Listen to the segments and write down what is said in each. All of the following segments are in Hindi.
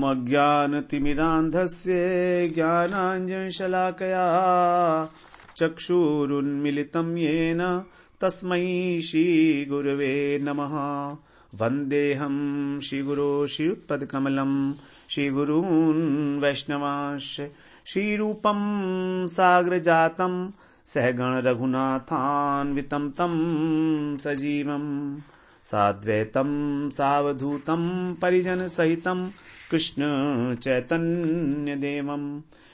ओमज्ञानतिमिरान्धस्य ज्ञानाञ्जनशलाकया चक्षुरुन्मिलितं येन तस्मै श्रीगुरवे नमः। वन्देऽहं श्रीगुरो श्रीयुतपदकमलं श्रीगुरून् वैष्णवांश्च श्रीरूपं साग्रजातं सहगण रघुनाथान्वितं तं सजीवम् साद्वैतं सावधूतं परिजनसहितं कृष्ण चैतन्यदेवं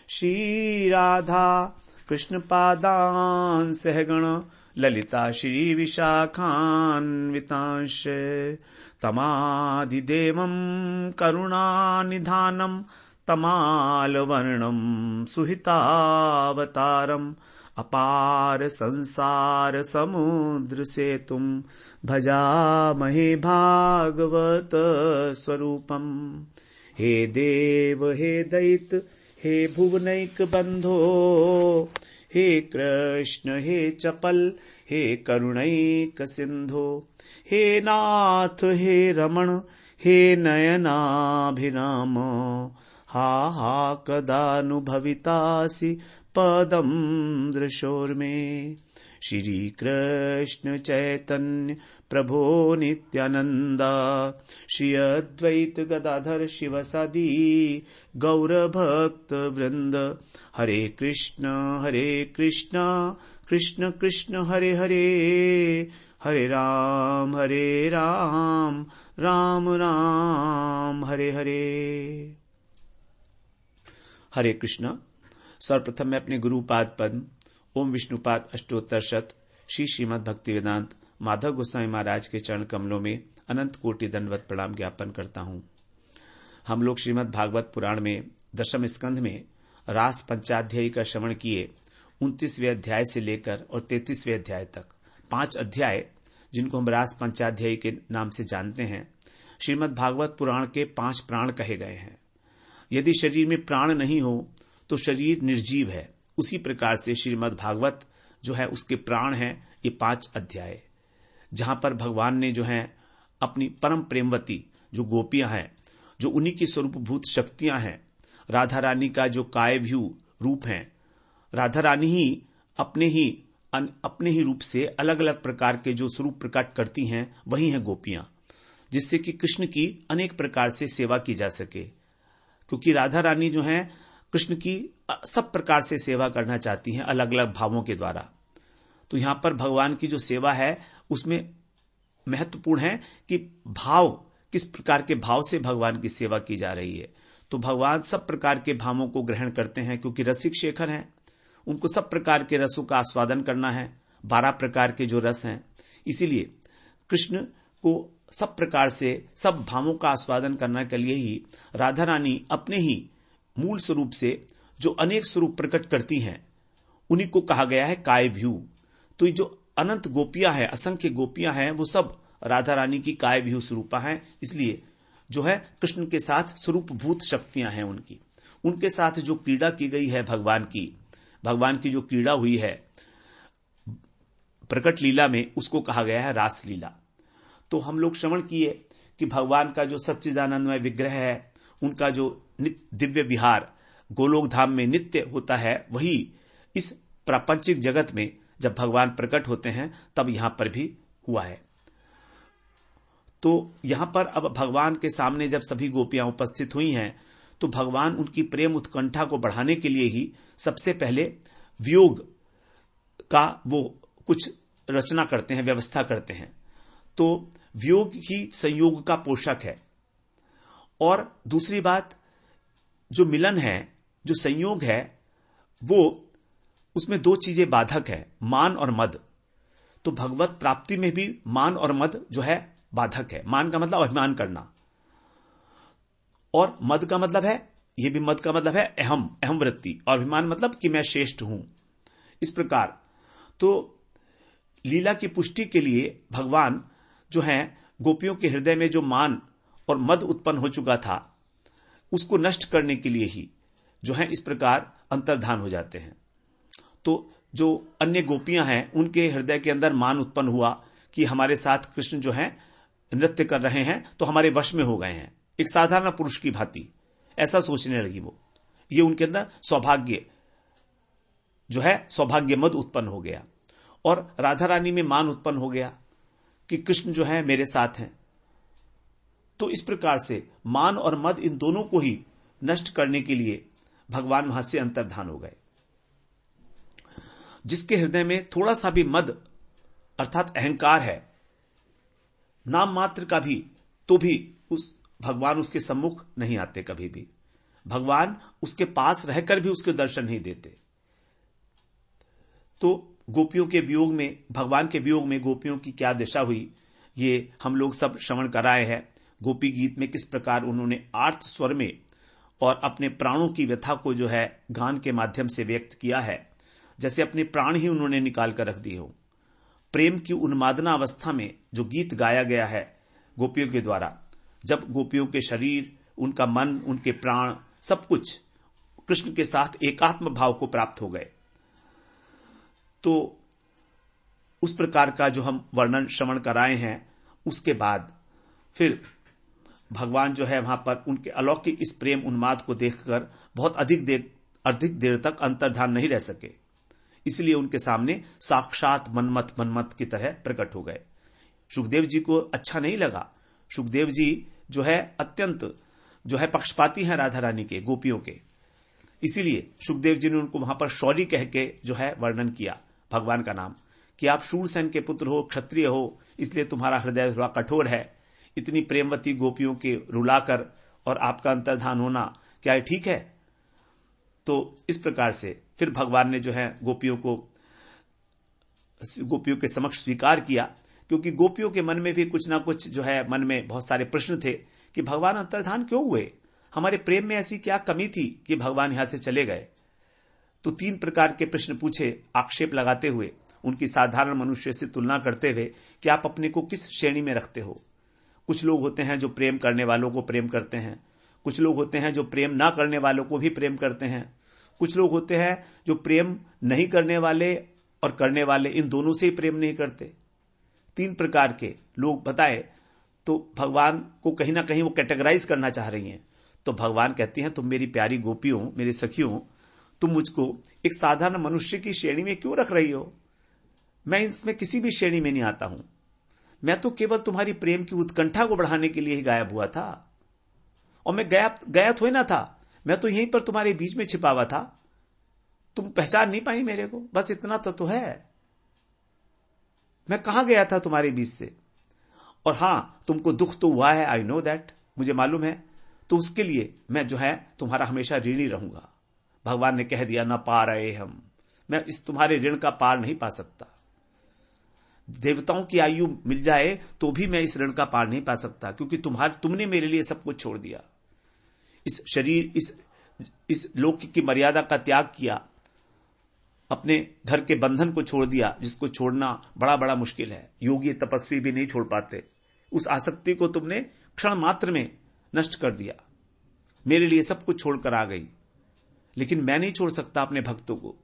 श्रीराधा कृष्णपादान् सहगण ललिता श्रीविशाखान्वितांश्च तमादिदेवं करुणानिधानं तमालवर्णं सुहितावतारम् अपार संसार समुद्र सेतुं भजामहे भागवत स्वरूपम्। हे देव हे दैत हे भुवनैक बंधो हे कृष्ण हे चपल हे करुणैक सिंधो हे नाथ हे रमण हे नयनाभिराम हा हा कदा नुभवितासि पदं दृशोर्मे। श्री कृष्ण चैतन्य प्रभो नित्यानंद श्री अद्वैत गदाधर शिवसादि गौर भक्त वृंद। हरे कृष्ण कृष्ण कृष्ण हरे हरे हरे राम राम राम हरे हरे। हरे कृष्ण। सर्वप्रथम मैं अपने गुरुपाद पद्म ओम विष्णुपाद अष्टोत्तर शत श्री श्रीमद् भक्ति वेदांत माधव गोस्वामी महाराज के चरण कमलों में अनंत कोटि दंडवत प्रणाम ज्ञापन करता हूं। हम लोग श्रीमद् भागवत पुराण में दशम स्कंध में रास पंचाध्यायी का श्रवण किए 29वें अध्याय से लेकर और 33वें अध्याय तक 5 अध्याय जिनको हम रास पंचाध्यायी के नाम से जानते हैं श्रीमद् भागवत पुराण के 5 प्राण कहे गए हैं। यदि शरीर में प्राण नहीं हो तो शरीर निर्जीव है। उसी प्रकार से श्रीमद् भागवत जो है उसके प्राण हैं ये 5 अध्याय, जहां पर भगवान ने जो है अपनी परम प्रेमवती जो गोपियां हैं, जो उन्हीं की स्वरूपभूत शक्तियां हैं, राधा रानी का जो कायव्यू रूप है, राधा रानी ही अपने ही रूप से अलग अलग प्रकार के जो स्वरूप प्रकट करती हैं वही हैं गोपियां, जिससे कि कृष्ण की अनेक प्रकार से सेवा की जा सके। क्योंकि राधा रानी जो है कृष्ण की सब प्रकार से सेवा करना चाहती हैं अलग अलग भावों के द्वारा। तो यहां पर भगवान की जो सेवा है उसमें महत्वपूर्ण है कि भाव किस प्रकार के भाव से भगवान की सेवा की जा रही है। तो भगवान सब प्रकार के भावों को ग्रहण करते हैं क्योंकि रसिक शेखर हैं, उनको सब प्रकार के रसों का आस्वादन करना है। 12 प्रकार के जो रस हैं, इसीलिए कृष्ण को सब प्रकार से सब भावों का आस्वादन करने के लिए ही राधा रानी अपने ही मूल स्वरूप से जो अनेक स्वरूप प्रकट करती हैं उन्हीं को कहा गया है कायव्यू। तो ये जो अनंत गोपियां हैं, असंख्य गोपियां हैं, वो सब राधा रानी की कायव्यू स्वरूपा हैं। इसलिए जो है कृष्ण के साथ स्वरूपभूत शक्तियां हैं उनके साथ जो क्रीड़ा की गई है भगवान की जो क्रीड़ा हुई है प्रकट लीला में, उसको कहा गया है रास लीला। तो हम लोग श्रवण किए कि भगवान का जो सच्चिदानंदमय विग्रह है, उनका जो दिव्य विहार गोलोक धाम में नित्य होता है, वही इस प्रापंचिक जगत में जब भगवान प्रकट होते हैं तब यहां पर भी हुआ है। तो यहां पर अब भगवान के सामने जब सभी गोपियां उपस्थित हुई हैं तो भगवान उनकी प्रेम उत्कंठा को बढ़ाने के लिए ही सबसे पहले वियोग का वो कुछ रचना करते हैं, व्यवस्था करते हैं। तो वियोग ही संयोग का पोषक है। और दूसरी बात, जो मिलन है, जो संयोग है, वो उसमें 2 चीजें बाधक है, मान और मद। तो भगवत प्राप्ति में भी मान और मद जो है बाधक है। मान का मतलब अभिमान करना, और मद का मतलब है, यह भी मद का मतलब है अहम वृत्ति, और अभिमान मतलब कि मैं श्रेष्ठ हूं। इस प्रकार तो लीला की पुष्टि के लिए भगवान जो है गोपियों के हृदय में जो मान और मद उत्पन्न हो चुका था उसको नष्ट करने के लिए ही जो है इस प्रकार अंतर्धान हो जाते हैं। तो जो अन्य गोपियां हैं उनके हृदय के अंदर मान उत्पन्न हुआ कि हमारे साथ कृष्ण जो है नृत्य कर रहे हैं तो हमारे वश में हो गए हैं, एक साधारण पुरुष की भांति। ऐसा सोचने लगी वो। ये उनके अंदर सौभाग्य जो है, सौभाग्य मद उत्पन्न हो गया और राधा रानी में मान उत्पन्न हो गया कि कृष्ण जो है मेरे साथ हैं। तो इस प्रकार से मान और मद, इन दोनों को ही नष्ट करने के लिए भगवान वहां से अंतर्धान हो गए। जिसके हृदय में थोड़ा सा भी मद अर्थात अहंकार है, नाम मात्र का भी, तो भी उस भगवान उसके सम्मुख नहीं आते। कभी भी भगवान उसके पास रहकर भी उसके दर्शन नहीं देते। तो गोपियों के वियोग में, भगवान के वियोग में गोपियों की क्या दशा हुई, ये हम लोग सब श्रवण कराए हैं। गोपी गीत में किस प्रकार उन्होंने आर्त स्वर में और अपने प्राणों की व्यथा को जो है गान के माध्यम से व्यक्त किया है, जैसे अपने प्राण ही उन्होंने निकाल कर रख दिए हो। प्रेम की उन्मादना अवस्था में जो गीत गाया गया है गोपियों के द्वारा, जब गोपियों के शरीर, उनका मन, उनके प्राण, सब कुछ कृष्ण के साथ एकात्म भाव को प्राप्त हो गए, तो उस प्रकार का जो हम वर्णन श्रवण कराए हैं, उसके बाद फिर भगवान जो है वहां पर उनके अलौकिक इस प्रेम उन्माद को देखकर बहुत अधिक देर तक अंतर्धान नहीं रह सके। इसलिए उनके सामने साक्षात मनमत की तरह प्रकट हो गए। सुखदेव जी को अच्छा नहीं लगा। सुखदेव जी जो है अत्यंत जो है पक्षपाती हैं राधा रानी के, गोपियों के। इसीलिए सुखदेव जी ने उनको वहां पर शौरी कह के जो है वर्णन किया भगवान का नाम, कि आप शूरसेन के पुत्र हो, क्षत्रिय हो, इसलिए तुम्हारा हृदय थोड़ा कठोर है। इतनी प्रेमवती गोपियों के रुलाकर और आपका अंतर्धान होना, क्या ये ठीक है? तो इस प्रकार से फिर भगवान ने जो है गोपियों के समक्ष स्वीकार किया, क्योंकि गोपियों के मन में भी कुछ ना कुछ जो है, मन में बहुत सारे प्रश्न थे कि भगवान अंतर्धान क्यों हुए, हमारे प्रेम में ऐसी क्या कमी थी कि भगवान यहां से चले गए। तो 3 प्रकार के प्रश्न पूछे, आक्षेप लगाते हुए, उनकी साधारण मनुष्य से तुलना करते हुए कि आप अपने को किस श्रेणी में रखते हो। कुछ लोग होते हैं जो प्रेम करने वालों को प्रेम करते हैं, कुछ लोग होते हैं जो प्रेम ना करने वालों को भी प्रेम करते हैं, कुछ लोग होते हैं जो प्रेम नहीं करने वाले और करने वाले, इन दोनों से ही प्रेम नहीं करते। 3 प्रकार के लोग बताए। तो भगवान को कहीं ना कहीं वो कैटेगराइज करना चाह रही हैं। तो भगवान कहती हैं, तुम मेरी प्यारी गोपियों, मेरे सखियों, तुम मुझको एक साधारण मनुष्य की श्रेणी में क्यों रख रही हो? मैं इसमें किसी भी श्रेणी में नहीं आता हूं। मैं तो केवल तुम्हारी प्रेम की उत्कंठा को बढ़ाने के लिए ही गायब हुआ था, और मैं गया थोड़ी ना था, मैं तो यहीं पर तुम्हारे बीच में छिपा हुआ था। तुम पहचान नहीं पाई मेरे को, बस इतना तो है। मैं कहां गया था तुम्हारे बीच से? और हां, तुमको दुख तो हुआ है, आई नो दैट, मुझे मालूम है। तो उसके लिए मैं जो है तुम्हारा हमेशा ऋणी रहूंगा। भगवान ने कह दिया, ना पा रहे हम, मैं इस तुम्हारे ऋण का पार नहीं पा सकता। देवताओं की आयु मिल जाए तो भी मैं इस ऋण का पार नहीं पा सकता, क्योंकि तुमने मेरे लिए सब कुछ छोड़ दिया। इस शरीर, इस लोक की मर्यादा का त्याग किया, अपने घर के बंधन को छोड़ दिया, जिसको छोड़ना बड़ा बड़ा मुश्किल है। योगी तपस्वी भी नहीं छोड़ पाते। उस आसक्ति को तुमने क्षण मात्र में नष्ट कर दिया। मेरे लिए सब कुछ छोड़कर आ गई, लेकिन मैं नहीं छोड़ सकता अपने भक्तों को।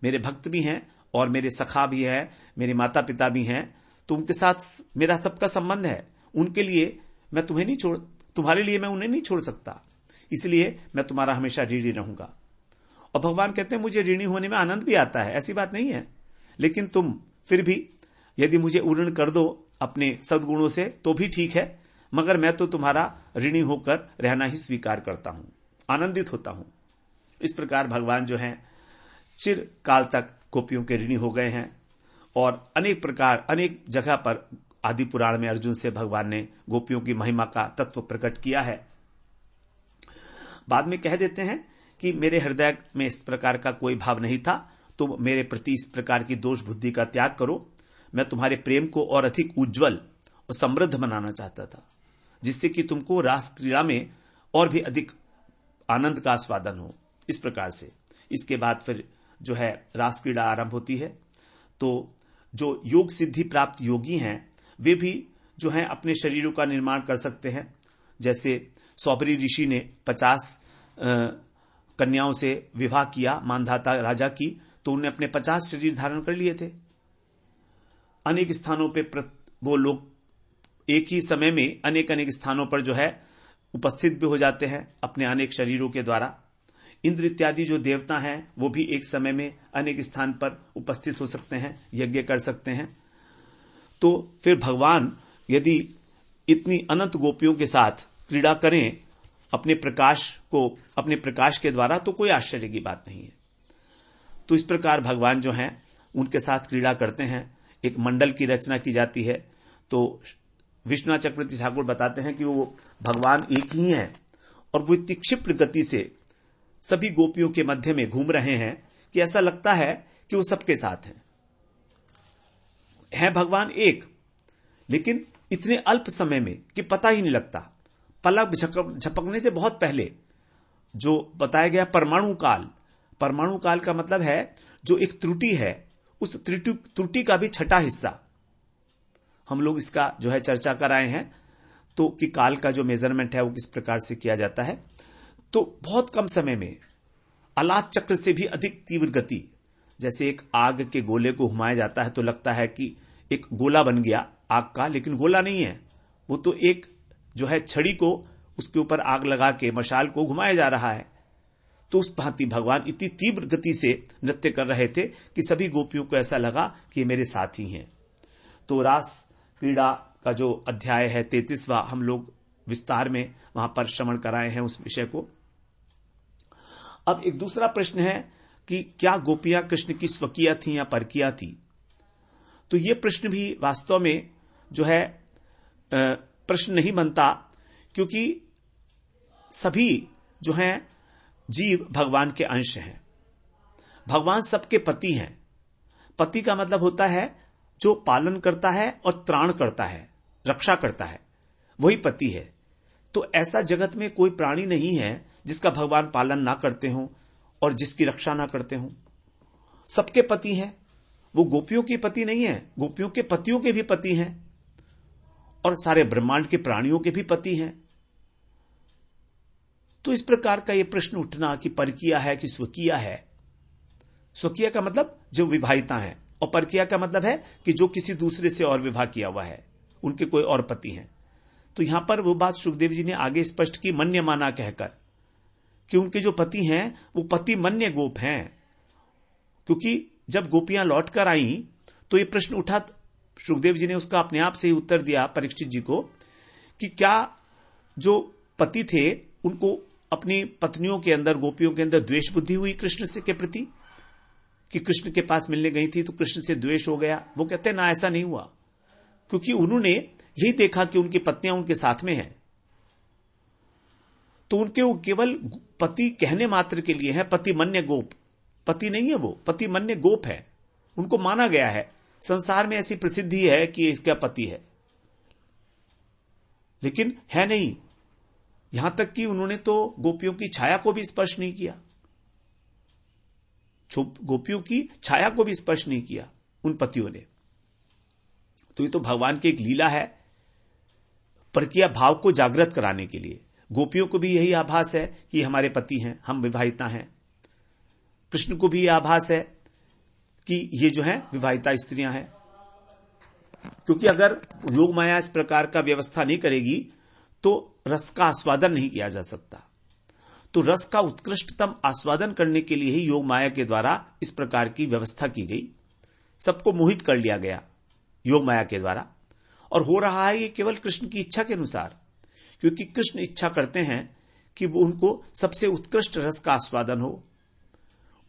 मेरे भक्त भी हैं और मेरे सखा भी हैं, मेरे माता पिता भी हैं, तो उनके साथ मेरा सबका संबंध है। उनके लिए मैं तुम्हारे लिए मैं उन्हें नहीं छोड़ सकता, इसलिए मैं तुम्हारा हमेशा ऋणी रहूंगा। और भगवान कहते हैं, मुझे ऋणी होने में आनंद भी आता है, ऐसी बात नहीं है, लेकिन तुम फिर भी यदि मुझे उऋण कर दो अपने सद्गुणों से तो भी ठीक है, मगर मैं तो तुम्हारा ऋणी होकर रहना ही स्वीकार करता हूं, आनंदित होता हूं। इस प्रकार भगवान जो है चिर काल तक गोपियों के ऋणी हो गए हैं, और अनेक जगह पर आदि पुराण में अर्जुन से भगवान ने गोपियों की महिमा का तत्व प्रकट किया है। बाद में कह देते हैं कि मेरे हृदय में इस प्रकार का कोई भाव नहीं था, तो मेरे प्रति इस प्रकार की दोष बुद्धि का त्याग करो। मैं तुम्हारे प्रेम को और अधिक उज्जवल और समृद्ध बनाना चाहता था, जिससे कि तुमको रास क्रीड़ा में और भी अधिक आनंद का आस्वादन हो। इस प्रकार से इसके बाद फिर जो है रास क्रीड़ा आरंभ होती है। तो जो योग सिद्धि प्राप्त योगी हैं, वे भी जो है अपने शरीरों का निर्माण कर सकते हैं। जैसे सौबरी ऋषि ने 50 कन्याओं से विवाह किया मानधाता राजा की, तो उन्हें अपने 50 शरीर धारण कर लिए थे। अनेक स्थानों पे वो लोग एक ही समय में अनेक स्थानों पर जो है उपस्थित भी हो जाते हैं अपने अनेक शरीरों के द्वारा। इंद्र इत्यादि जो देवता हैं वो भी एक समय में अनेक स्थान पर उपस्थित हो सकते हैं, यज्ञ कर सकते हैं। तो फिर भगवान यदि इतनी अनंत गोपियों के साथ क्रीड़ा करें अपने प्रकाश के द्वारा, तो कोई आश्चर्य की बात नहीं है। तो इस प्रकार भगवान जो हैं उनके साथ क्रीड़ा करते हैं, एक मंडल की रचना की जाती है। तो विश्वनाथ चक्रवर्ती ठाकुर बताते हैं कि वो भगवान एक ही हैं और वो इतनी क्षिप्र गति से सभी गोपियों के मध्य में घूम रहे हैं कि ऐसा लगता है कि वो सबके साथ हैं। है भगवान एक, लेकिन इतने अल्प समय में कि पता ही नहीं लगता। पलक झपकने से बहुत पहले जो बताया गया परमाणु काल का मतलब है जो एक त्रुटि है, उस त्रुटि का भी छठा हिस्सा हम लोग इसका जो है चर्चा कर आए हैं। तो कि काल का जो मेजरमेंट है वो किस प्रकार से किया जाता है। तो बहुत कम समय में अलाद चक्र से भी अधिक तीव्र गति, जैसे एक आग के गोले को घुमाया जाता है तो लगता है कि एक गोला बन गया आग का, लेकिन गोला नहीं है, वो तो एक जो है छड़ी को उसके ऊपर आग लगा के मशाल को घुमाया जा रहा है। तो उस भांति भगवान इतनी तीव्र गति से नृत्य कर रहे थे कि सभी गोपियों को ऐसा लगा कि ये मेरे साथी हैं। तो रास क्रीड़ा का जो अध्याय है 33वां, हम लोग विस्तार में वहां पर श्रवण कराए हैं उस विषय को। अब एक दूसरा प्रश्न है कि क्या गोपियां कृष्ण की स्वकीय थी या परकीय थी। तो यह प्रश्न भी वास्तव में जो है प्रश्न नहीं बनता, क्योंकि सभी जो हैं जीव भगवान के अंश हैं। भगवान सबके पति हैं। पति का मतलब होता है जो पालन करता है और त्राण करता है, रक्षा करता है, वही पति है। तो ऐसा जगत में कोई प्राणी नहीं है जिसका भगवान पालन ना करते हों और जिसकी रक्षा ना करते हों। सबके पति हैं। वो गोपियों के पति नहीं है, गोपियों के पतियों के भी पति हैं और सारे ब्रह्मांड के प्राणियों के भी पति हैं। तो इस प्रकार का यह प्रश्न उठना कि परकीय है कि स्वकीय है। स्वकीय का मतलब जो विवाहिता है और परकीय का मतलब है कि जो किसी दूसरे से और विवाह किया हुआ है, उनके कोई और पति हैं। तो यहां पर वो बात सुखदेव जी ने आगे स्पष्ट की, मन्य माना कहकर, कि उनके जो पति हैं वो पति मन्य गोप हैं। क्योंकि जब गोपियां लौट कर आई तो ये प्रश्न उठा, सुखदेव जी ने उसका अपने आप से ही उत्तर दिया परीक्षित जी को कि क्या जो पति थे उनको अपनी पत्नियों के अंदर, गोपियों के अंदर द्वेष बुद्धि हुई कृष्ण से के प्रति, कि कृष्ण के पास मिलने गई थी तो कृष्ण से द्वेष हो गया। वो कहते हैं ना, ऐसा नहीं हुआ, क्योंकि उन्होंने यही देखा कि उनकी पत्नियां उनके साथ में हैं। तो उनके वो केवल पति कहने मात्र के लिए है, पति मन्य गोप। पति नहीं है वो, पति मन्य गोप है। उनको माना गया है, संसार में ऐसी प्रसिद्धि है कि इसका पति है, लेकिन है नहीं। यहां तक कि उन्होंने तो गोपियों की छाया को भी स्पर्श नहीं किया, गोपियों की छाया को भी स्पर्श नहीं किया उन पतियों ने। तो ये तो भगवान की एक लीला है, परकीय भाव को जागृत कराने के लिए। गोपियों को भी यही आभास है कि हमारे पति हैं, हम विवाहिता हैं। कृष्ण को भी यह आभास है कि ये जो है विवाहिता स्त्रियां हैं। क्योंकि अगर योग माया इस प्रकार का व्यवस्था नहीं करेगी तो रस का आस्वादन नहीं किया जा सकता। तो रस का उत्कृष्टतम आस्वादन करने के लिए ही योग माया के द्वारा इस प्रकार की व्यवस्था की गई। सबको मोहित कर लिया गया योग माया के द्वारा, और हो रहा है ये केवल कृष्ण की इच्छा के अनुसार, क्योंकि कृष्ण इच्छा करते हैं कि वो उनको सबसे उत्कृष्ट रस का आस्वादन हो।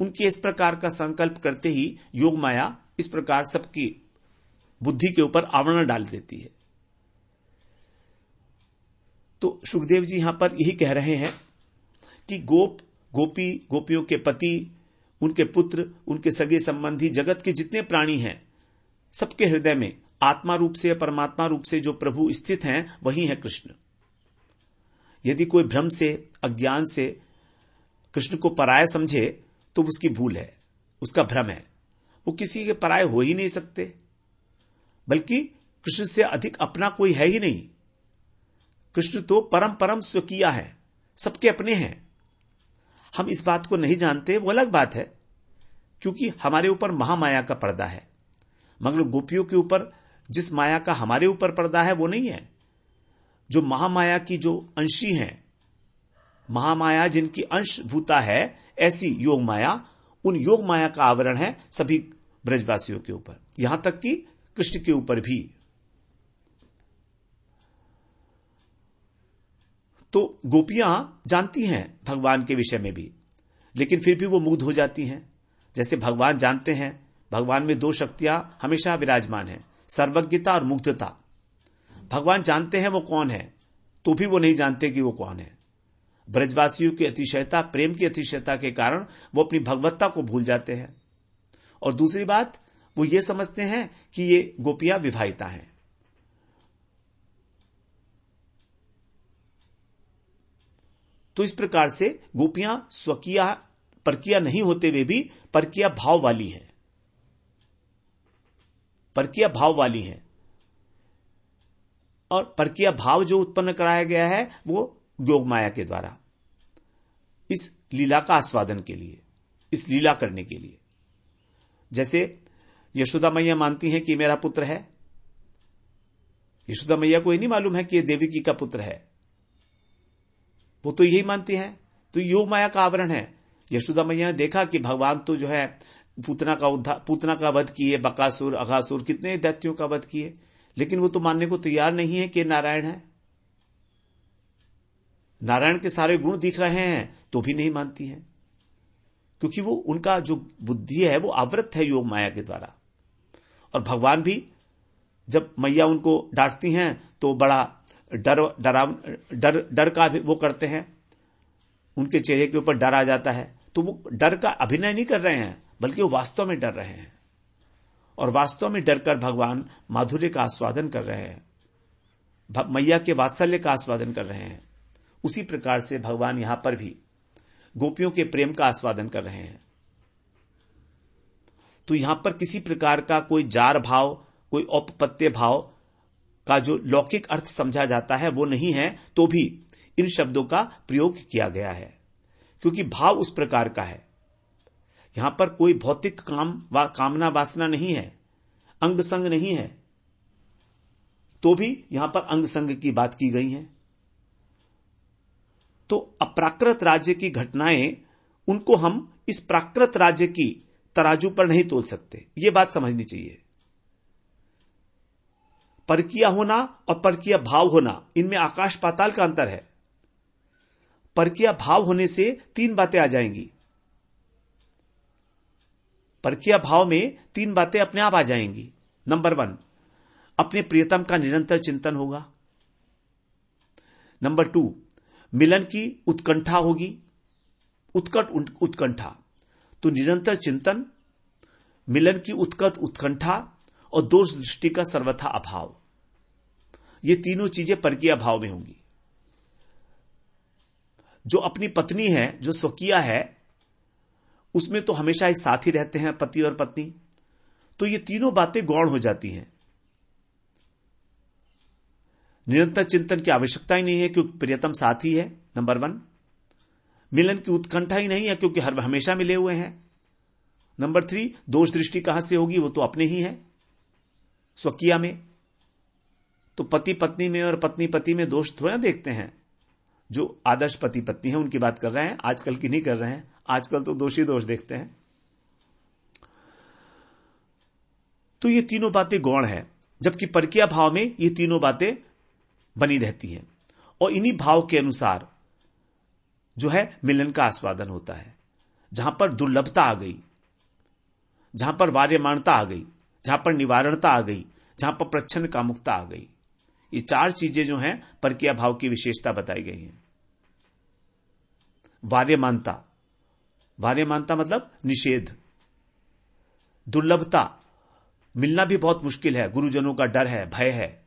उनके इस प्रकार का संकल्प करते ही योग माया इस प्रकार सबकी बुद्धि के ऊपर आवरण डाल देती है। तो सुखदेव जी यहां पर यही कह रहे हैं कि गोपी, गोपियों के पति, उनके पुत्र, उनके सगे संबंधी, जगत के जितने प्राणी हैं, सबके हृदय में आत्मा रूप से, परमात्मा रूप से जो प्रभु स्थित हैं वही है कृष्ण। यदि कोई भ्रम से, अज्ञान से कृष्ण को पराया समझे तो उसकी भूल है, उसका भ्रम है। वो किसी के पराये हो ही नहीं सकते, बल्कि कृष्ण से अधिक अपना कोई है ही नहीं। कृष्ण तो परम परम स्वकीय है, सबके अपने हैं। हम इस बात को नहीं जानते, वो अलग बात है, क्योंकि हमारे ऊपर महामाया का पर्दा है, मगर गोपियों के ऊपर जिस माया का हमारे ऊपर पर्दा है वो नहीं है। जो महामाया की जो अंशी हैं, महामाया जिनकी अंशभूता है, ऐसी योग माया, उन योग माया का आवरण है सभी ब्रजवासियों के ऊपर, यहां तक कि कृष्ण के ऊपर भी। तो गोपियां जानती हैं भगवान के विषय में भी, लेकिन फिर भी वो मुग्ध हो जाती हैं। जैसे भगवान जानते हैं, भगवान में दो शक्तियां हमेशा विराजमान हैं, सर्वज्ञता और मुग्धता। भगवान जानते हैं वो कौन है, तो भी वो नहीं जानते कि वो कौन है। ब्रजवासियों की अतिशयता, प्रेम की अतिशयता के कारण वो अपनी भगवत्ता को भूल जाते हैं। और दूसरी बात, वो ये समझते हैं कि ये गोपियां विवाहिता हैं। तो इस प्रकार से गोपियां स्वकीय परकीय नहीं होते हुए भी परकीय भाव वाली हैं, परकीय भाव वाली हैं। और परकीय भाव जो उत्पन्न कराया गया है वो योग माया के द्वारा, इस लीला का आस्वादन के लिए, इस लीला करने के लिए। जैसे यशोदा मैया मानती हैं कि मेरा पुत्र है, यशोदा मैया को ये नहीं मालूम है कि ये देवकी का पुत्र है, वो तो यही मानती हैं। तो योग माया का आवरण है। यशोदा मैया ने देखा कि भगवान तो जो है पूतना का वध किए, बकासुर, अघासुर, कितने दैत्यों का वध किए, लेकिन वो तो मानने को तैयार नहीं है कि नारायण है। नारायण के सारे गुण दिख रहे हैं तो भी नहीं मानती हैं, क्योंकि वो उनका जो बुद्धि है वो आवृत है योग माया के द्वारा। और भगवान भी जब मैया उनको डांटती हैं तो बड़ा डर का वो करते हैं, उनके चेहरे के ऊपर डर आ जाता है। तो वो डर का अभिनय नहीं कर रहे हैं, बल्कि वो वास्तव में डर रहे हैं, और वास्तव में डरकर भगवान माधुर्य का आस्वादन कर रहे हैं, मैया के वात्सल्य का आस्वादन कर रहे हैं। उसी प्रकार से भगवान यहां पर भी गोपियों के प्रेम का आस्वादन कर रहे हैं। तो यहां पर किसी प्रकार का कोई जार भाव, कोई औपपत्य भाव का जो लौकिक अर्थ समझा जाता है वो नहीं है, तो भी इन शब्दों का प्रयोग किया गया है, क्योंकि भाव उस प्रकार का है। यहां पर कोई भौतिक कामना वासना नहीं है, अंग संग नहीं है, तो भी यहां पर अंग संग की बात की गई है। तो अप्राकृत राज्य की घटनाएं, उनको हम इस प्राकृत राज्य की तराजू पर नहीं तोल सकते, यह बात समझनी चाहिए। परकीय होना और परकीय भाव होना, इनमें आकाश पाताल का अंतर है। परकीय भाव होने से तीन बातें आ जाएंगी, परकीय भाव में तीन बातें अपने आप आ जाएंगी। नंबर 1, अपने प्रियतम का निरंतर चिंतन होगा। नंबर 2, मिलन की उत्कंठा होगी, उत्कंठा। तो निरंतर चिंतन, मिलन की उत्कंठा और दोष दृष्टि का सर्वथा अभाव, ये तीनों चीजें परकीय भाव में होंगी। जो अपनी पत्नी है, जो स्वकीय है, उसमें तो हमेशा एक साथ ही रहते हैं पति और पत्नी, तो ये तीनों बातें गौण हो जाती हैं। निरंतर चिंतन की आवश्यकता ही नहीं है क्योंकि प्रियतम साथी है, नंबर 1। मिलन की उत्कंठा ही नहीं है क्योंकि हमेशा मिले हुए हैं। नंबर 3, दोष दृष्टि कहां से होगी, वो तो अपने ही है स्वकीय में। तो पति पत्नी में और पत्नी पति में दोष थोड़ा देखते हैं। जो आदर्श पति पत्नी है उनकी बात कर रहे हैं, आजकल की नहीं कर रहे हैं। आजकल तो दोषी दोष देखते हैं। तो ये तीनों बातें गौण है, जबकि परकीय भाव में ये तीनों बातें बनी रहती हैं, और इन्हीं भाव के अनुसार जो है मिलन का आस्वादन होता है। जहां पर दुर्लभता आ गई, जहां पर वार्यमानता आ गई, जहां पर निवारणता आ गई, जहां पर प्रच्छन्न कामुकता आ गई, ये 4 चीजें जो हैं परकीय भाव की विशेषता बताई गई हैं। वार्यमानता मतलब निषेध, दुर्लभता, मिलना भी बहुत मुश्किल है, गुरुजनों का डर है, भय है।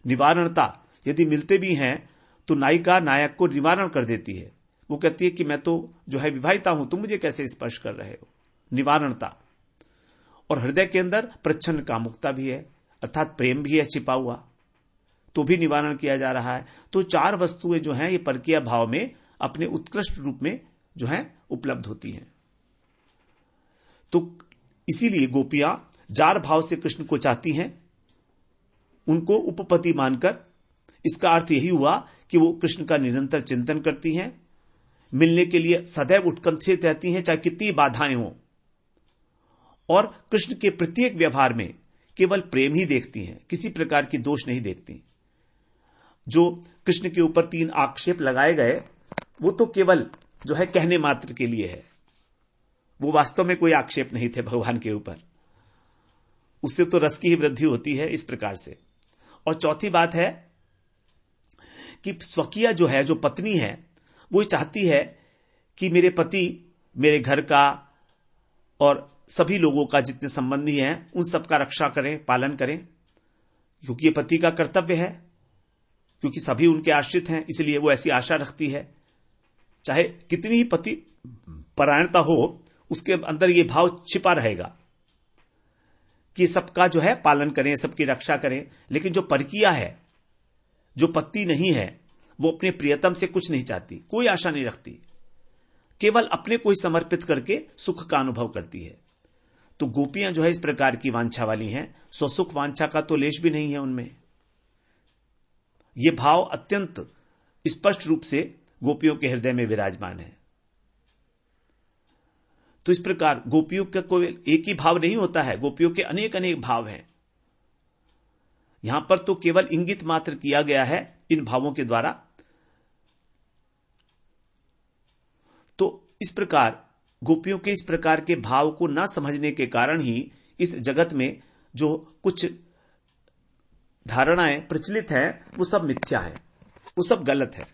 निवारणता, यदि मिलते भी हैं तो नायिका नायक को निवारण कर देती है, वो कहती है कि मैं तो जो है विवाहिता हूं, तुम मुझे कैसे स्पर्श कर रहे हो, निवारणता। और हृदय के अंदर प्रच्छन्न कामुकता भी है, अर्थात प्रेम भी है छिपा हुआ, तो भी निवारण किया जा रहा है। तो 4 वस्तुएं जो हैं ये परकीय भाव में अपने उत्कृष्ट रूप में जो हैं उपलब्ध होती हैं। तो इसीलिए गोपियां जार भाव से कृष्ण को चाहती हैं, उनको उपपति मानकर इसका अर्थ यही हुआ कि वो कृष्ण का निरंतर चिंतन करती हैं, मिलने के लिए सदैव उत्कंठित रहती हैं, चाहे कितनी बाधाएं हों, और कृष्ण के प्रत्येक व्यवहार में केवल प्रेम ही देखती हैं, किसी प्रकार की दोष नहीं देखती। जो कृष्ण के ऊपर 3 आक्षेप लगाए गए वो तो केवल जो है कहने मात्र के लिए है, वो वास्तव में कोई आक्षेप नहीं थे भगवान के ऊपर। उससे तो रस की ही वृद्धि होती है इस प्रकार से। और चौथी बात है कि स्वकीय जो है, जो पत्नी है, वो चाहती है कि मेरे पति मेरे घर का और सभी लोगों का, जितने संबंधी हैं, उन सबका रक्षा करें, पालन करें, क्योंकि ये पति का कर्तव्य है, क्योंकि सभी उनके आश्रित हैं, इसलिए वो ऐसी आशा रखती है। चाहे कितनी ही पति परायणता हो, उसके अंदर ये भाव छिपा रहेगा कि सबका जो है पालन करें, सबकी रक्षा करें। लेकिन जो परकीया है, जो पति नहीं है, वो अपने प्रियतम से कुछ नहीं चाहती, कोई आशा नहीं रखती, केवल अपने को ही समर्पित करके सुख का अनुभव करती है। तो गोपियां जो है इस प्रकार की वांछा वाली हैं, स्वसुख वांछा का तो लेश भी नहीं है उनमें। ये भाव अत्यंत स्पष्ट रूप से गोपियों के हृदय में विराजमान है। तो इस प्रकार गोपियों का कोई एक ही भाव नहीं होता है, गोपियों के अनेक अनेक भाव हैं। यहां पर तो केवल इंगित मात्र किया गया है इन भावों के द्वारा। तो इस प्रकार गोपियों के इस प्रकार के भाव को न समझने के कारण ही इस जगत में जो कुछ धारणाएं प्रचलित हैं वो सब मिथ्या है, वो सब गलत है।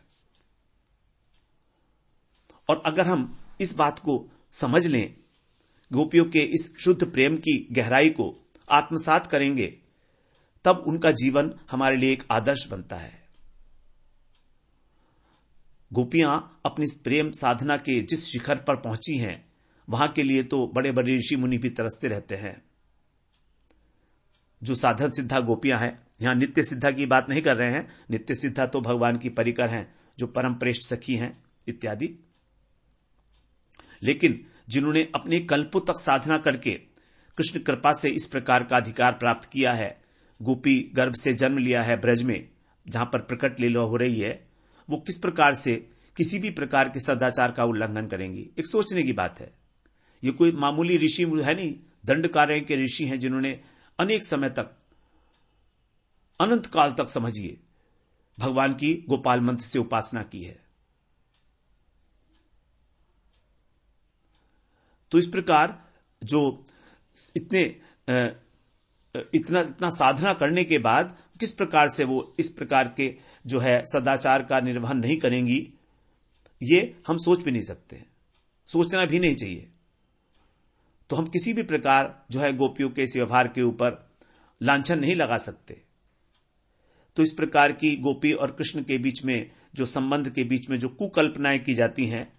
और अगर हम इस बात को समझ लें, गोपियों के इस शुद्ध प्रेम की गहराई को आत्मसात करेंगे, तब उनका जीवन हमारे लिए एक आदर्श बनता है। गोपियां अपनी प्रेम साधना के जिस शिखर पर पहुंची हैं, वहां के लिए तो बड़े बड़े ऋषि मुनि भी तरसते रहते हैं। जो साधन सिद्धा गोपियां हैं, यहां नित्य सिद्धा की बात नहीं कर रहे हैं, नित्य सिद्धा तो भगवान की परिकर हैं, जो परम प्रेष्ठ सखी हैं इत्यादि। लेकिन जिन्होंने अपने कल्पों तक साधना करके कृष्ण कृपा से इस प्रकार का अधिकार प्राप्त किया है, गोपी गर्भ से जन्म लिया है ब्रज में, जहां पर प्रकट लीला हो रही है, वो किस प्रकार से किसी भी प्रकार के सदाचार का उल्लंघन करेंगी, एक सोचने की बात है। ये कोई मामूली ऋषि है नहीं, दंडकारण्य के ऋषि हैं, जिन्होंने अनेक समय तक, अनंत काल तक समझिए, भगवान की गोपाल मंत्र से उपासना की है। तो इस प्रकार जो इतना साधना करने के बाद किस प्रकार से वो इस प्रकार के जो है सदाचार का निर्वहन नहीं करेंगी, ये हम सोच भी नहीं सकते, सोचना भी नहीं चाहिए। तो हम किसी भी प्रकार जो है गोपियों के इस व्यवहार के ऊपर लांछन नहीं लगा सकते। तो इस प्रकार की गोपी और कृष्ण के बीच में, जो संबंध के बीच में जो कुकल्पनाएं की जाती हैं,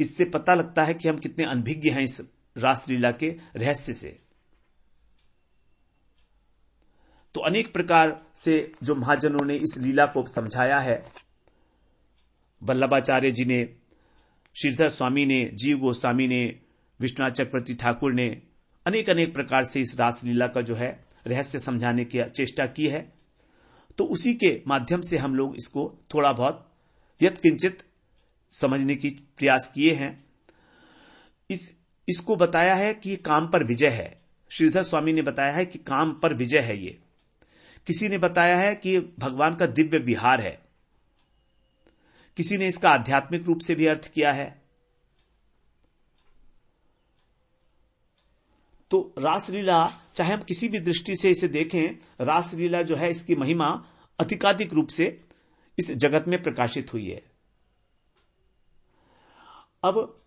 इससे पता लगता है कि हम कितने अनभिज्ञ हैं इस रासलीला के रहस्य से। तो अनेक प्रकार से जो महाजनों ने इस लीला को समझाया है, वल्लभाचार्य जी ने, श्रीधर स्वामी ने, जीव गोस्वामी ने, विश्वनाथ चक्रवर्ती ठाकुर ने अनेक अनेक प्रकार से इस रासलीला का जो है रहस्य समझाने की चेष्टा की है। तो उसी के माध्यम से हम लोग इसको थोड़ा बहुत यत्किंचित समझने की प्रयास किए हैं। इसको बताया है कि काम पर विजय है। श्रीधर स्वामी ने बताया है कि काम पर विजय है ये। किसी ने बताया है कि भगवान का दिव्य विहार है। किसी ने इसका आध्यात्मिक रूप से भी अर्थ किया है। तो रासलीला, चाहे हम किसी भी दृष्टि से इसे देखें, रासलीला जो है इसकी महिमा अधिकाधिक रूप से इस जगत में प्रकाशित हुई है। अब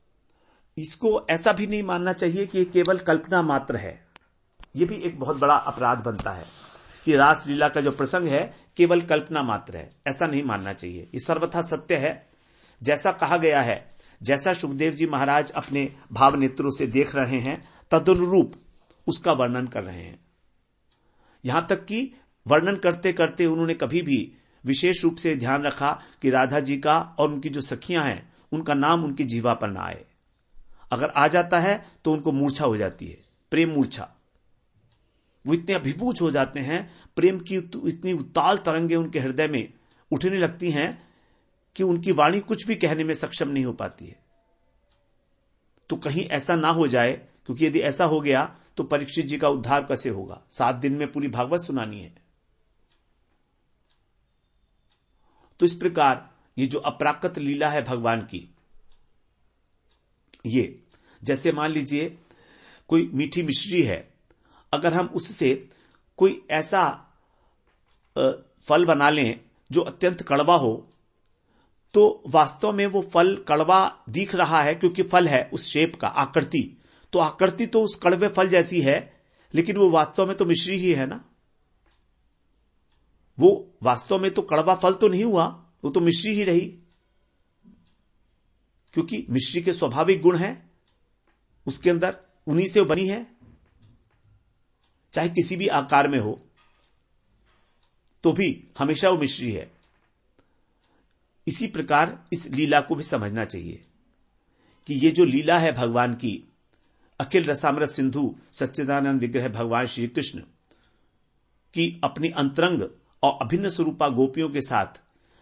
इसको ऐसा भी नहीं मानना चाहिए कि ये केवल कल्पना मात्र है। यह भी एक बहुत बड़ा अपराध बनता है कि रासलीला का जो प्रसंग है केवल कल्पना मात्र है, ऐसा नहीं मानना चाहिए। ये सर्वथा सत्य है। जैसा कहा गया है, जैसा सुखदेव जी महाराज अपने भाव नेत्रों से देख रहे हैं, तदनुरूप उसका वर्णन कर रहे हैं। यहां तक कि वर्णन करते करते उन्होंने कभी भी विशेष रूप से ध्यान रखा कि राधा जी का और उनकी जो सखियां हैं उनका नाम उनकी जीवा पर ना आए। अगर आ जाता है तो उनको मूर्छा हो जाती है, प्रेम मूर्छा। वो इतने अभिभूत हो जाते हैं, प्रेम की इतनी उताल तरंगे उनके हृदय में उठने लगती हैं कि उनकी वाणी कुछ भी कहने में सक्षम नहीं हो पाती है। तो कहीं ऐसा ना हो जाए, क्योंकि यदि ऐसा हो गया तो परीक्षित जी का उद्धार कैसे होगा? 7 दिन में पूरी भागवत सुनानी है। तो इस प्रकार ये जो अपराकृत लीला है भगवान की, ये जैसे मान लीजिए कोई मीठी मिश्री है, अगर हम उससे कोई ऐसा फल बना लें जो अत्यंत कड़वा हो, तो वास्तव में वो फल कड़वा दिख रहा है क्योंकि फल है उस शेप का, आकृति, तो आकृति तो उस कड़वे फल जैसी है, लेकिन वो वास्तव में तो मिश्री ही है ना। वो वास्तव में तो कड़वा फल तो नहीं हुआ, वो तो मिश्री ही रही, क्योंकि मिश्री के स्वाभाविक गुण हैं उसके अंदर, उन्हीं से बनी है, चाहे किसी भी आकार में हो तो भी हमेशा वो मिश्री है। इसी प्रकार इस लीला को भी समझना चाहिए कि ये जो लीला है भगवान की, अखिल रसामृत सिंधु सच्चिदानंद विग्रह भगवान श्री कृष्ण की अपनी अंतरंग और अभिन्न स्वरूपा गोपियों के साथ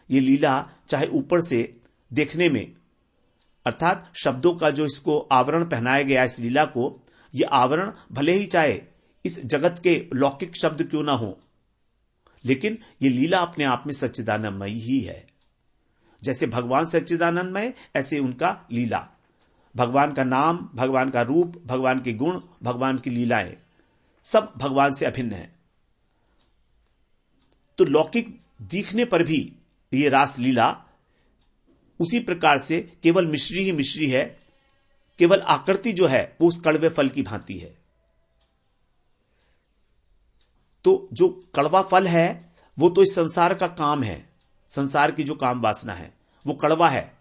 ये लीला, चाहे ऊपर से देखने में, अर्थात शब्दों का जो इसको आवरण पहनाया गया इस लीला को, ये आवरण भले ही चाहे इस जगत के लौकिक शब्द क्यों ना हो, लेकिन ये लीला अपने आप में सच्चिदानंदमयी ही है। जैसे भगवान सच्चिदानंदमय, ऐसे उनका लीला, भगवान का नाम, भगवान का रूप, भगवान के गुण, भगवान की लीलाएं सब भगवान से अभिन्न है। तो लौकिक दिखने पर भी ये रास लीला उसी प्रकार से केवल मिश्री ही मिश्री है, केवल आकृति जो है वो उस कड़वे फल की भांति है। तो जो कड़वा फल है वो तो इस संसार का काम है, संसार की जो काम वासना है वो कड़वा है,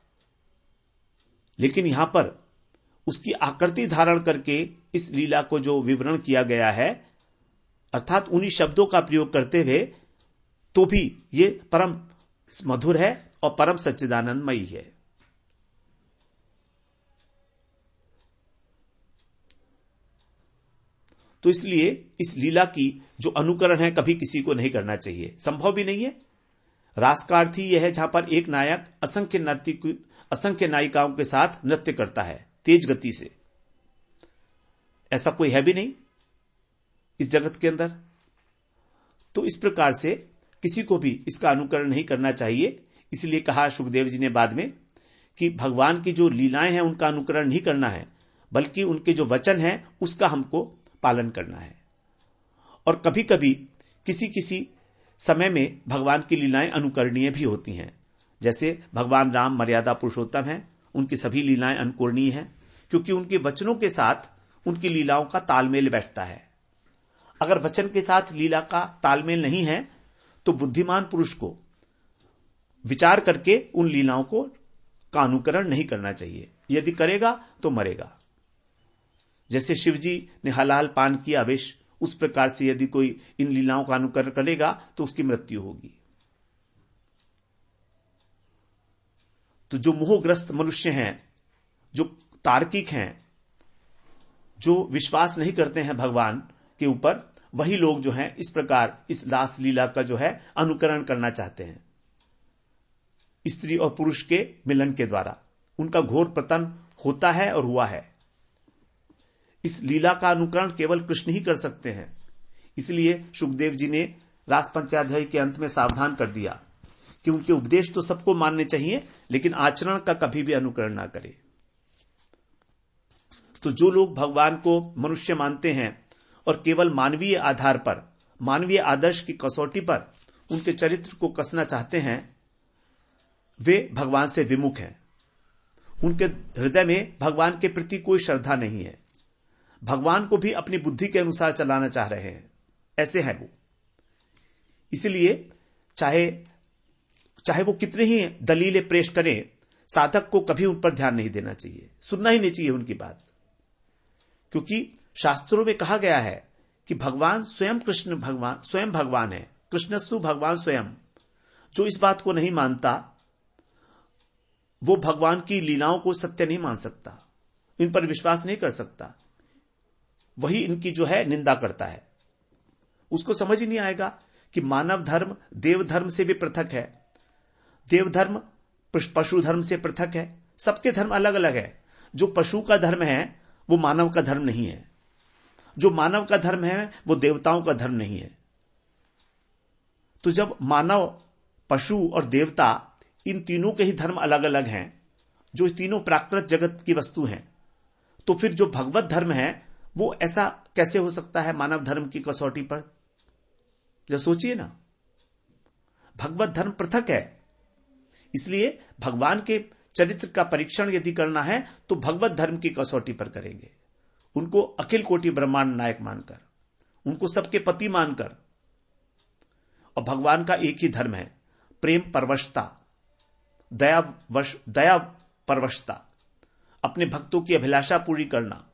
लेकिन यहां पर उसकी आकृति धारण करके इस लीला को जो विवरण किया गया है, अर्थात उन्हीं शब्दों का प्रयोग करते हुए, तो भी ये परम मधुर है और परम सच्चिदानंदमयी है। तो इसलिए इस लीला की जो अनुकरण है कभी किसी को नहीं करना चाहिए, संभव भी नहीं है। रास का अर्थ ही यह है जहां पर एक नायक असंख्य नायिकाओं के साथ नृत्य करता है तेज गति से। ऐसा कोई है भी नहीं इस जगत के अंदर। तो इस प्रकार से किसी को भी इसका अनुकरण नहीं करना चाहिए। इसलिए कहा सुखदेव जी ने बाद में कि भगवान की जो लीलाएं हैं उनका अनुकरण नहीं करना है, बल्कि उनके जो वचन है उसका हमको पालन करना है। और कभी कभी किसी किसी समय में भगवान की लीलाएं अनुकरणीय भी होती हैं। जैसे भगवान राम मर्यादा पुरुषोत्तम हैं, उनकी सभी लीलाएं अनुकरणीय हैं, क्योंकि उनके वचनों के साथ उनकी लीलाओं का तालमेल बैठता है। अगर वचन के साथ लीला का तालमेल नहीं है तो बुद्धिमान पुरुष को विचार करके उन लीलाओं का अनुकरण नहीं करना चाहिए। यदि करेगा तो मरेगा। जैसे शिवजी ने हलाल पान किया विष, उस प्रकार से यदि कोई इन लीलाओं का अनुकरण करेगा तो उसकी मृत्यु होगी। तो जो मोहग्रस्त मनुष्य हैं, जो तार्किक हैं, जो विश्वास नहीं करते हैं भगवान के ऊपर, वही लोग जो हैं इस प्रकार इस रास लीला का जो है अनुकरण करना चाहते हैं। स्त्री और पुरुष के मिलन के द्वारा उनका घोर पतन होता है और हुआ है। इस लीला का अनुकरण केवल कृष्ण ही कर सकते हैं। इसलिए सुखदेव जी ने रास पंचाध्याय के अंत में सावधान कर दिया कि उनके उपदेश तो सबको मानने चाहिए, लेकिन आचरण का कभी भी अनुकरण ना करे। तो जो लोग भगवान को मनुष्य मानते हैं और केवल मानवीय आधार पर, मानवीय आदर्श की कसौटी पर उनके चरित्र को कसना चाहते हैं, वे भगवान से विमुख हैं। उनके हृदय में भगवान के प्रति कोई श्रद्धा नहीं है। भगवान को भी अपनी बुद्धि के अनुसार चलाना चाह रहे हैं, ऐसे हैं वो। इसलिए चाहे वो कितने ही दलीलें पेश करें, साधक को कभी उन पर ध्यान नहीं देना चाहिए, सुनना ही नहीं चाहिए उनकी बात। क्योंकि शास्त्रों में कहा गया है कि भगवान स्वयं स्वयं भगवान है, कृष्णस्तु भगवान स्वयं। जो इस बात को नहीं मानता वो भगवान की लीलाओं को सत्य नहीं मान सकता, इन पर विश्वास नहीं कर सकता, वही इनकी जो है निंदा करता है। उसको समझ ही नहीं आएगा कि मानव धर्म देव धर्म से भी पृथक है, देव धर्म पशु धर्म से पृथक है। सबके धर्म अलग अलग है। जो पशु का धर्म है वो मानव का धर्म नहीं है, जो मानव का धर्म है वो देवताओं का धर्म नहीं है। तो जब मानव, पशु और देवता, इन तीनों के ही धर्म अलग अलग हैं, जो तीनों प्राकृत जगत की वस्तु हैं, तो फिर जो भगवत धर्म है वो ऐसा कैसे हो सकता है मानव धर्म की कसौटी पर? जब सोचिए ना, भगवत धर्म पृथक है। इसलिए भगवान के चरित्र का परीक्षण यदि करना है तो भगवत धर्म की कसौटी पर करेंगे, उनको अखिल कोटि ब्रह्मांड नायक मानकर, उनको सबके पति मानकर। और भगवान का एक ही धर्म है, प्रेम परवशता, दया परवशता, अपने भक्तों की अभिलाषा पूरी करना,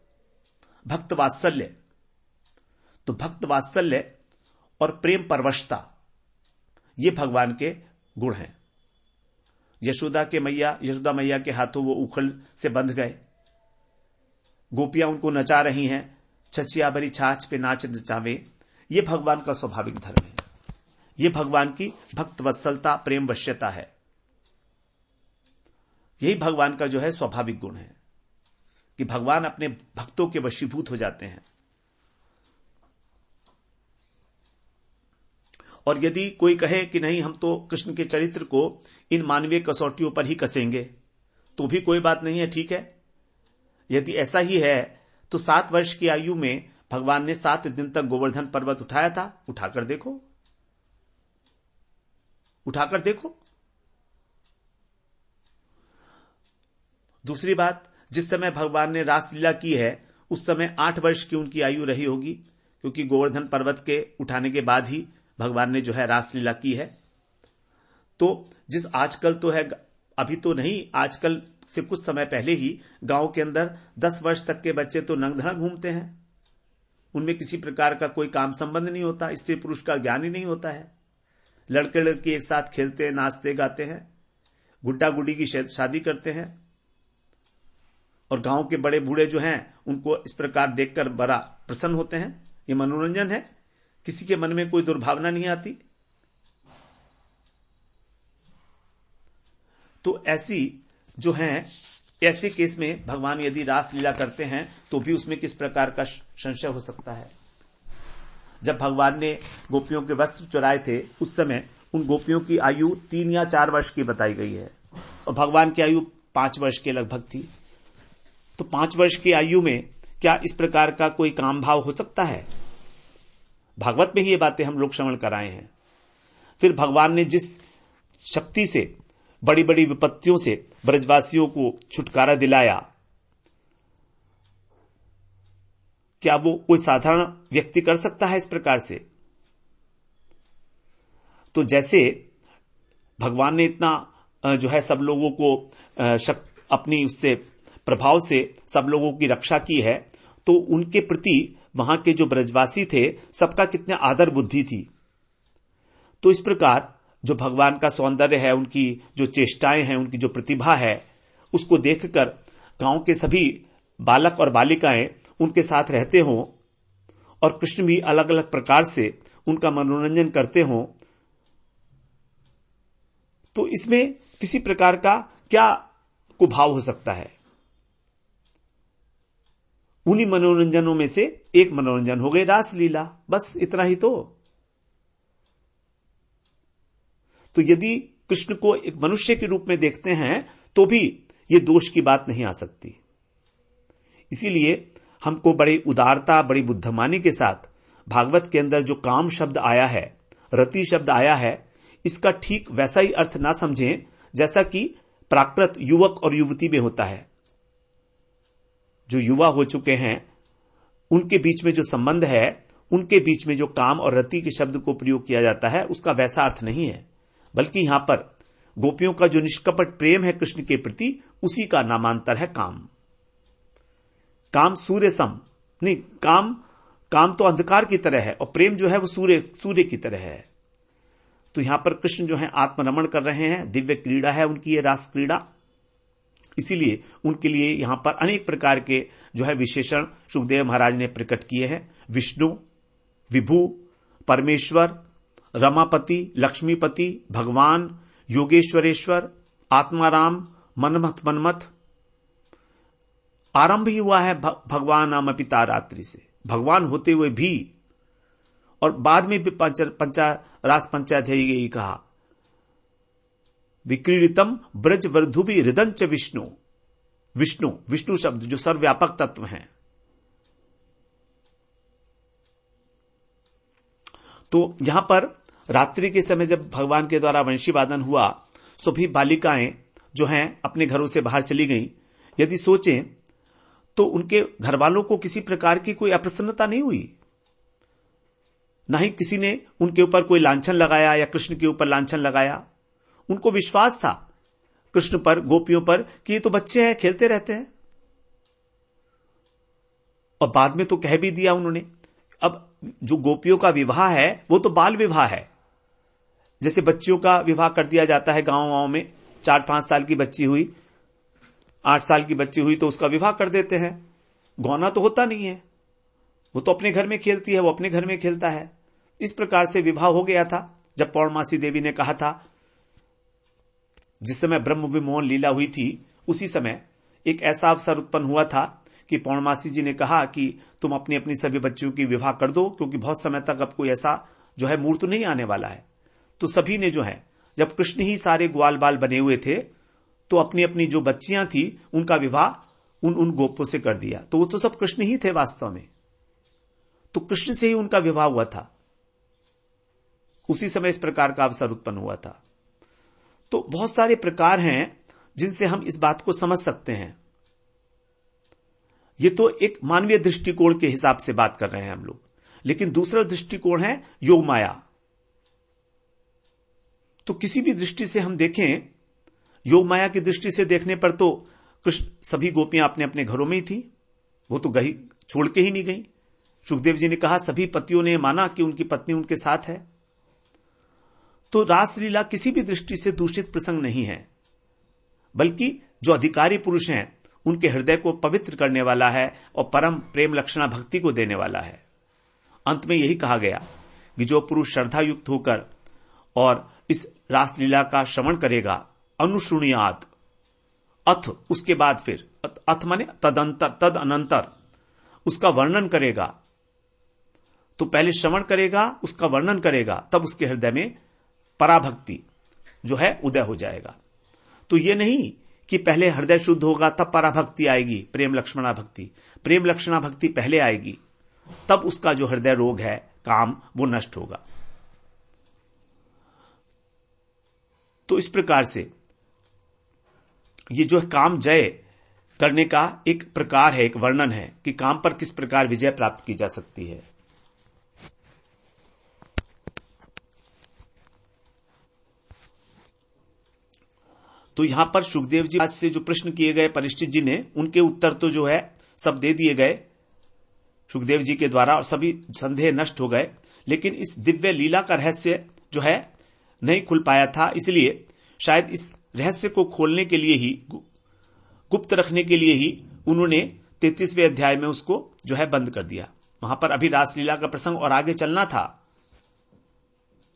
भक्त वात्सल्य। तो भक्त वात्सल्य और प्रेम परवशता ये भगवान के गुण हैं। यशोदा मैया के हाथों वो उखल से बंध गए, गोपियां उनको नचा रही हैं, छछिया भरी छाछ पे नाच नचावे। ये भगवान का स्वाभाविक धर्म है, ये भगवान की भक्त वत्सलता, प्रेम वश्यता है। यही भगवान का जो है स्वाभाविक गुण है कि भगवान अपने भक्तों के वशीभूत हो जाते हैं। और यदि कोई कहे कि नहीं, हम तो कृष्ण के चरित्र को इन मानवीय कसौटियों पर ही कसेंगे, तो भी कोई बात नहीं है, ठीक है। यदि ऐसा ही है तो 7 वर्ष की आयु में भगवान ने 7 दिन तक गोवर्धन पर्वत उठाया था। उठाकर देखो, उठाकर देखो। दूसरी बात, जिस समय भगवान ने रासलीला की है उस समय 8 वर्ष की उनकी आयु रही होगी, क्योंकि गोवर्धन पर्वत के उठाने के बाद ही भगवान ने जो है रासलीला की है। तो जिस आजकल तो है, अभी तो नहीं, आजकल से कुछ समय पहले ही गांव के अंदर 10 वर्ष तक के बच्चे तो नंगधड़ घूमते हैं, उनमें किसी प्रकार का कोई काम संबंध नहीं होता, स्त्री पुरुष का ज्ञान ही नहीं होता है। लड़के लड़की एक साथ खेलते हैं, नाचते गाते हैं, गुड्डा गुड्डी की शादी करते हैं। और गांव के बड़े बूढ़े जो हैं उनको इस प्रकार देखकर बड़ा प्रसन्न होते हैं। ये मनोरंजन है, किसी के मन में कोई दुर्भावना नहीं आती। तो ऐसी जो हैं, ऐसे केस में भगवान यदि रासलीला करते हैं तो भी उसमें किस प्रकार का संशय हो सकता है? जब भगवान ने गोपियों के वस्त्र चुराए थे उस समय उन गोपियों की आयु 3 या 4 वर्ष की बताई गई है, और भगवान की आयु 5 वर्ष के लगभग थी। तो 5 वर्ष की आयु में क्या इस प्रकार का कोई काम भाव हो सकता है? भागवत में ही ये बातें हम लोग श्रवण कराए हैं। फिर भगवान ने जिस शक्ति से बड़ी बड़ी विपत्तियों से ब्रजवासियों को छुटकारा दिलाया, क्या वो कोई साधारण व्यक्ति कर सकता है इस प्रकार से? तो जैसे भगवान ने इतना जो है सब लोगों को अपनी उससे प्रभाव से सब लोगों की रक्षा की है, तो उनके प्रति वहां के जो ब्रजवासी थे सबका कितना आदर बुद्धि थी। तो इस प्रकार जो भगवान का सौंदर्य है, उनकी जो चेष्टाएं हैं, उनकी जो प्रतिभा है, उसको देखकर गांव के सभी बालक और बालिकाएं उनके साथ रहते हों और कृष्ण भी अलग अलग प्रकार से उनका मनोरंजन करते हों, तो इसमें किसी प्रकार का क्या कुभाव हो सकता है? उन्हीं मनोरंजनों में से एक मनोरंजन हो गई रासलीला, बस इतना ही। तो यदि कृष्ण को एक मनुष्य के रूप में देखते हैं तो भी ये दोष की बात नहीं आ सकती। इसीलिए हमको बड़ी उदारता, बड़ी बुद्धिमानी के साथ भागवत के अंदर जो काम शब्द आया है, रति शब्द आया है, इसका ठीक वैसा ही अर्थ ना समझें जैसा कि प्राकृत युवक और युवती में होता है। जो युवा हो चुके हैं उनके बीच में जो संबंध है, उनके बीच में जो काम और रति के शब्द को प्रयोग किया जाता है, उसका वैसा अर्थ नहीं है, बल्कि यहां पर गोपियों का जो निष्कपट प्रेम है कृष्ण के प्रति, उसी का नामांतर है काम। काम सूर्य सम नहीं, काम तो अंधकार की तरह है और प्रेम जो है वो सूर्य की तरह है। तो यहां पर कृष्ण जो है आत्मरमण कर रहे हैं, दिव्य क्रीड़ा है उनकी ये रास क्रीड़ा। इसीलिए उनके लिए यहां पर अनेक प्रकार के जो है विशेषण सुखदेव महाराज ने प्रकट किए हैं। विष्णु, विभु, परमेश्वर, रमापति, लक्ष्मीपति, भगवान, योगेश्वरेश्वर, आत्माराम, मन्मथ। आरंभ ही हुआ है भगवान नाम पिता रात्रि से, भगवान होते हुए भी। और बाद में भी रास पंचाध्यायी यही कहा, विक्रीडितम ब्रज वर्धुभि हृदंच विष्णु। विष्णु शब्द जो सर्वव्यापक तत्व हैं। तो यहां पर रात्रि के समय जब भगवान के द्वारा वंशी वादन हुआ, सभी बालिकाएं जो हैं अपने घरों से बाहर चली गईं। यदि सोचें तो उनके घर वालों को किसी प्रकार की कोई अप्रसन्नता नहीं हुई, ना ही किसी ने उनके ऊपर कोई लांछन लगाया या कृष्ण के ऊपर लांछन लगाया। उनको विश्वास था कृष्ण पर, गोपियों पर, कि ये तो बच्चे हैं, खेलते रहते हैं। और बाद में तो कह भी दिया उन्होंने, अब जो गोपियों का विवाह है वो तो बाल विवाह है। जैसे बच्चियों का विवाह कर दिया जाता है गांव में, 4-5 साल की बच्ची हुई, 8 साल की बच्ची हुई तो उसका विवाह कर देते हैं। गौना तो होता नहीं है, वो तो अपने घर में खेलती है, वो अपने घर में खेलता है। इस प्रकार से विवाह हो गया था। जब पौर्णमासी देवी ने कहा था, जिस समय ब्रह्म विमोहन लीला हुई थी, उसी समय एक ऐसा अवसर उत्पन्न हुआ था कि पौर्णमासी जी ने कहा कि तुम अपनी अपनी सभी बच्चियों की विवाह कर दो, क्योंकि बहुत समय तक अब कोई ऐसा जो है मूर्त नहीं आने वाला है। तो सभी ने जो है, जब कृष्ण ही सारे ग्वाल बाल बने हुए थे, तो अपनी अपनी जो बच्चियां थी उनका विवाह उन गोपों से कर दिया। तो वो तो सब कृष्ण ही थे वास्तव में, तो कृष्ण से ही उनका विवाह हुआ था। उसी समय इस प्रकार का अवसर उत्पन्न हुआ था। तो बहुत सारे प्रकार हैं जिनसे हम इस बात को समझ सकते हैं। ये तो एक मानवीय दृष्टिकोण के हिसाब से बात कर रहे हैं हम लोग, लेकिन दूसरा दृष्टिकोण है योग माया। तो किसी भी दृष्टि से हम देखें, योग माया की दृष्टि से देखने पर तो कृष्ण सभी गोपियां अपने अपने घरों में ही थी, वो तो गई, छोड़ के ही नहीं गई। सुखदेव जी ने कहा सभी पतियों ने माना कि उनकी पत्नी उनके साथ है। तो रासलीला किसी भी दृष्टि से दूषित प्रसंग नहीं है, बल्कि जो अधिकारी पुरुष हैं उनके हृदय को पवित्र करने वाला है और परम प्रेम लक्षणा भक्ति को देने वाला है। अंत में यही कहा गया कि जो पुरुष श्रद्धा युक्त होकर और इस रासलीला का श्रवण करेगा, अनुशृणुयात, अथ उसके बाद फिर, अथ माने तद अनंतर उसका वर्णन करेगा। तो पहले श्रवण करेगा, उसका वर्णन करेगा, तब उसके हृदय में पराभक्ति जो है उदय हो जाएगा। तो यह नहीं कि पहले हृदय शुद्ध होगा तब पराभक्ति आएगी, प्रेम लक्ष्मणा भक्ति। प्रेम लक्षणा भक्ति पहले आएगी, तब उसका जो हृदय रोग है काम, वो नष्ट होगा। तो इस प्रकार से ये जो काम जय करने का एक प्रकार है, एक वर्णन है कि काम पर किस प्रकार विजय प्राप्त की जा सकती है। तो यहां पर सुखदेव जी से जो प्रश्न किए गए परीक्षित जी ने, उनके उत्तर तो जो है सब दे दिए गए सुखदेव जी के द्वारा और सभी संदेह नष्ट हो गए। लेकिन इस दिव्य लीला का रहस्य जो है नहीं खुल पाया था, इसलिए शायद इस रहस्य को खोलने के लिए ही, गुप्त रखने के लिए ही उन्होंने 33वें अध्याय में उसको जो है बंद कर दिया। वहां पर अभी रासलीला का प्रसंग और आगे चलना था,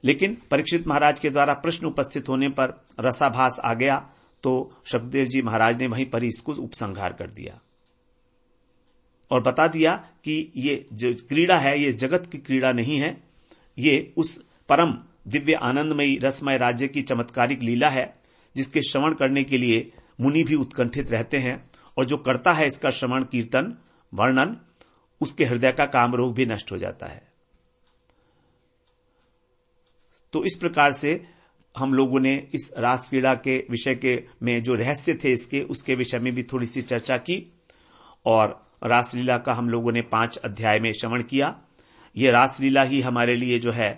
लेकिन परीक्षित महाराज के द्वारा प्रश्न उपस्थित होने पर रसाभास आ गया, तो सुखदेव जी महाराज ने वहीं पर इसको उपसंहार कर दिया और बता दिया कि ये जो क्रीड़ा है ये जगत की क्रीड़ा नहीं है, ये उस परम दिव्य आनंदमयी रसमय राज्य की चमत्कारिक लीला है, जिसके श्रवण करने के लिए मुनि भी उत्कंठित रहते हैं, और जो करता है इसका श्रवण कीर्तन वर्णन, उसके हृदय का काम रोग भी नष्ट हो जाता है। तो इस प्रकार से हम लोगों ने इस रासक्रीड़ा के विषय के में जो रहस्य थे इसके, उसके विषय में भी थोड़ी सी चर्चा की, और रासलीला का हम लोगों ने 5 अध्याय में श्रवण किया। ये रासलीला ही हमारे लिए जो है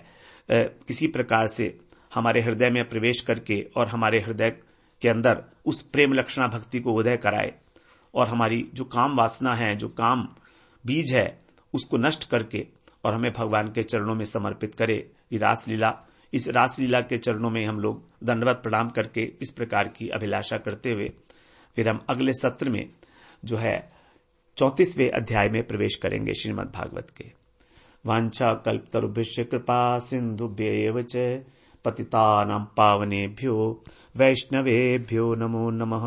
किसी प्रकार से हमारे हृदय में प्रवेश करके और हमारे हृदय के अंदर उस प्रेम लक्षणा भक्ति को उदय कराए, और हमारी जो काम वासना है, जो काम बीज है, उसको नष्ट करके और हमें भगवान के चरणों में समर्पित करे। इस रासलीला के चरणों में हम लोग दंडवत प्रणाम करके इस प्रकार की अभिलाषा करते हुए फिर हम अगले सत्र में जो है 34वें अध्याय में प्रवेश करेंगे श्रीमद् भागवत के। वाञ्छा कल्पतरुभ्यश्च कृपा सिन्धुभ्येव च पतितानां पावनेभ्यो वैष्णवेभ्यो नमो नमः।